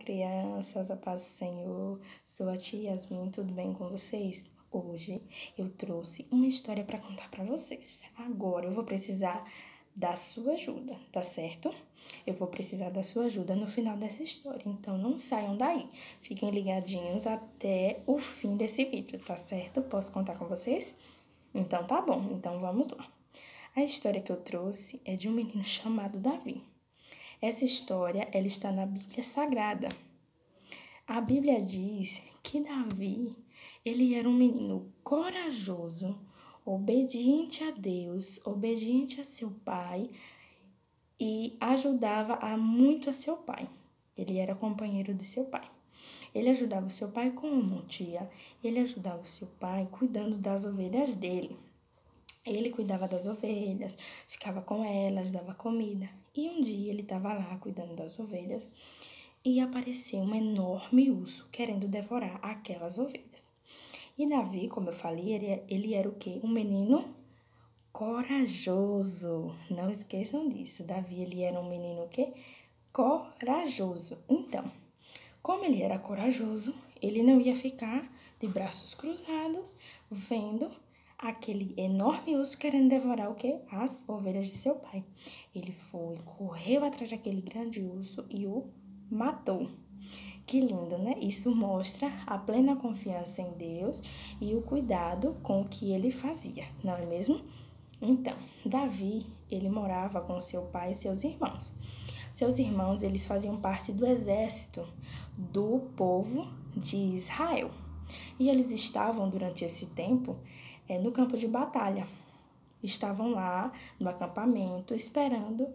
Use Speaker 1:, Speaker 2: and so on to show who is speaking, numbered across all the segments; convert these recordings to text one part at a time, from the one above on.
Speaker 1: Crianças, a paz do Senhor. Sou a tia Yasmin, tudo bem com vocês? Hoje eu trouxe uma história para contar para vocês. Agora eu vou precisar da sua ajuda, tá certo? Eu vou precisar da sua ajuda no final dessa história, então não saiam daí. Fiquem ligadinhos até o fim desse vídeo, tá certo? Posso contar com vocês? Então tá bom, então vamos lá. A história que eu trouxe é de um menino chamado Davi. Essa história, ela está na Bíblia Sagrada. A Bíblia diz que Davi, ele era um menino corajoso, obediente a Deus, obediente a seu pai e ajudava muito a seu pai. Ele era companheiro de seu pai. Ele ajudava o seu pai como tia, ele ajudava o seu pai cuidando das ovelhas dele. Ele cuidava das ovelhas, ficava com elas, dava comida. E um dia ele estava lá cuidando das ovelhas e apareceu um enorme urso querendo devorar aquelas ovelhas. E Davi, como eu falei, ele era o quê? Um menino corajoso. Não esqueçam disso. Davi, ele era um menino o quê? Corajoso. Então, como ele era corajoso, ele não ia ficar de braços cruzados vendo aquele enorme urso querendo devorar o quê? As ovelhas de seu pai. Ele foi, correu atrás daquele grande urso e o matou. Que lindo, né? Isso mostra a plena confiança em Deus e o cuidado com o que ele fazia, não é mesmo? Então, Davi, ele morava com seu pai e seus irmãos. Seus irmãos, eles faziam parte do exército do povo de Israel. E eles estavam, durante esse tempo, no campo de batalha. Estavam lá no acampamento, esperando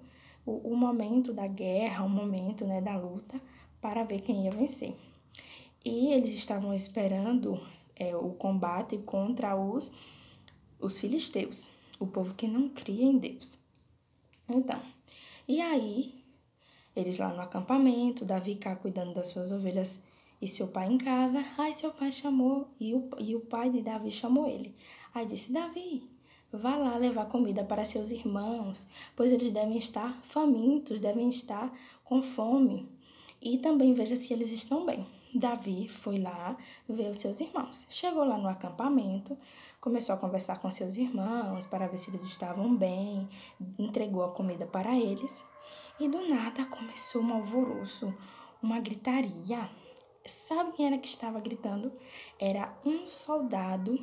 Speaker 1: o momento da guerra, o momento, né, da luta, para ver quem ia vencer. E eles estavam esperando o combate contra os filisteus, o povo que não cria em Deus. Então, e aí, eles lá no acampamento, Davi cá cuidando das suas ovelhas e seu pai em casa. Aí seu pai chamou e o pai de Davi chamou ele. Aí disse, Davi, vá lá levar comida para seus irmãos, pois eles devem estar famintos, devem estar com fome. E também veja se eles estão bem. Davi foi lá ver os seus irmãos. Chegou lá no acampamento, começou a conversar com seus irmãos para ver se eles estavam bem, entregou a comida para eles. E do nada começou um alvoroço, uma gritaria. Sabe quem era que estava gritando? Era um soldado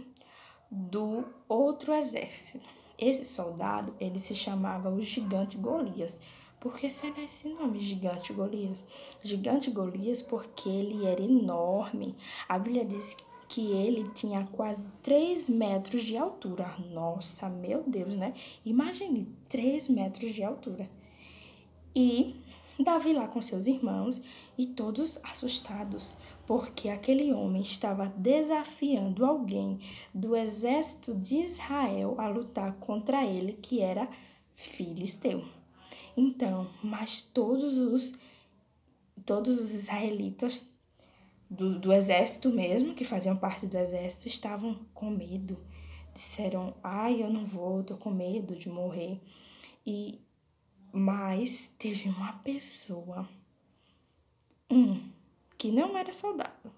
Speaker 1: do outro exército. Esse soldado, ele se chamava o Gigante Golias. Por que será esse nome, Gigante Golias? Gigante Golias porque ele era enorme. A Bíblia diz que ele tinha quase 3 metros de altura. Nossa, meu Deus, né? Imagine 3 metros de altura. E Davi lá com seus irmãos e todos assustados, porque aquele homem estava desafiando alguém do exército de Israel a lutar contra ele, que era filisteu. Então, mas todos os israelitas do exército mesmo, que faziam parte do exército, estavam com medo. Disseram, ai, eu não vou, tô com medo de morrer. Mas teve uma pessoa, que não era soldado,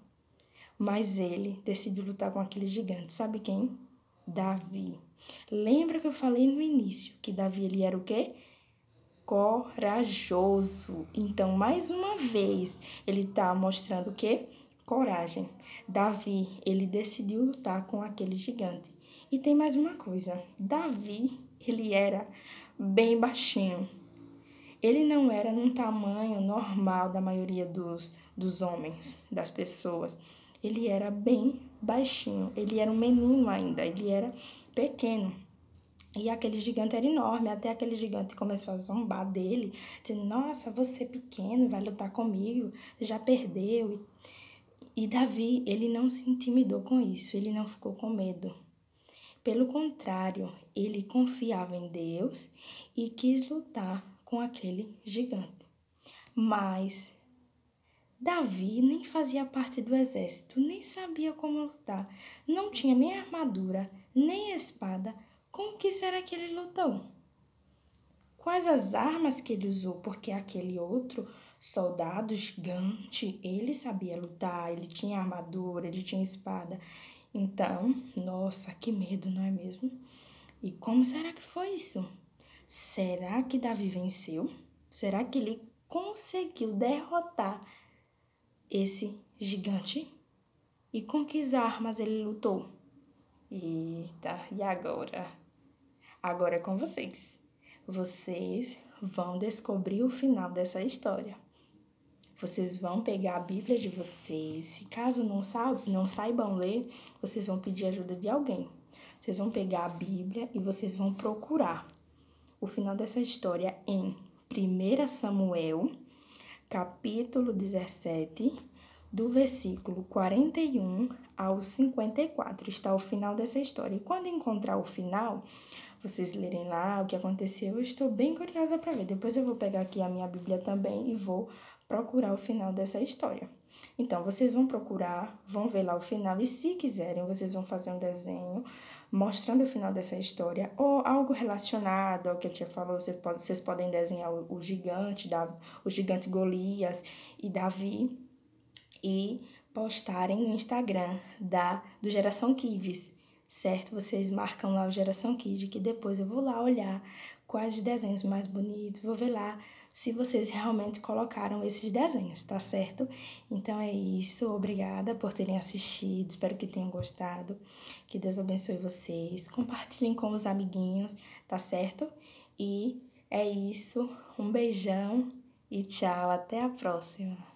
Speaker 1: mas ele decidiu lutar com aquele gigante. Sabe quem? Davi. Lembra que eu falei no início que Davi, ele era o quê? Corajoso. Então, mais uma vez, ele tá mostrando o quê? Coragem. Davi, ele decidiu lutar com aquele gigante. E tem mais uma coisa. Davi, ele era bem baixinho. Ele não era num tamanho normal da maioria dos homens, das pessoas. Ele era bem baixinho, ele era um menino ainda, ele era pequeno. E aquele gigante era enorme, até aquele gigante começou a zombar dele, dizendo, nossa, você é pequeno, vai lutar comigo, já perdeu. E Davi, ele não se intimidou com isso, ele não ficou com medo. Pelo contrário, ele confiava em Deus e quis lutar com aquele gigante. Mas Davi nem fazia parte do exército, nem sabia como lutar, não tinha nem armadura, nem espada. Com o que será que ele lutou? Quais as armas que ele usou? Porque aquele outro soldado gigante, ele sabia lutar, ele tinha armadura, ele tinha espada. Então, nossa, que medo, não é mesmo? E como será que foi isso? Será que Davi venceu? Será que ele conseguiu derrotar esse gigante? E com que armas ele lutou? Eita, e agora? Agora é com vocês. Vocês vão descobrir o final dessa história. Vocês vão pegar a Bíblia de vocês. Se caso não saibam ler, vocês vão pedir ajuda de alguém. Vocês vão pegar a Bíblia e vocês vão procurar o final dessa história em 1 Samuel, capítulo 17, do versículo 41 ao 54. Está o final dessa história. E quando encontrar o final, vocês lerem lá o que aconteceu, eu estou bem curiosa para ver. Depois eu vou pegar aqui a minha Bíblia também e vou procurar o final dessa história. Então, vocês vão procurar, vão ver lá o final e, se quiserem, vocês vão fazer um desenho mostrando o final dessa história ou algo relacionado ao que a tia falou. Vocês podem desenhar o gigante Golias e Davi e postarem no Instagram do Geração Kids, certo? Vocês marcam lá o Geração Kids, que depois eu vou lá olhar quais desenhos mais bonitos, vou ver lá se vocês realmente colocaram esses desenhos, tá certo? Então é isso, obrigada por terem assistido, espero que tenham gostado, que Deus abençoe vocês, compartilhem com os amiguinhos, tá certo? E é isso, um beijão e tchau, até a próxima!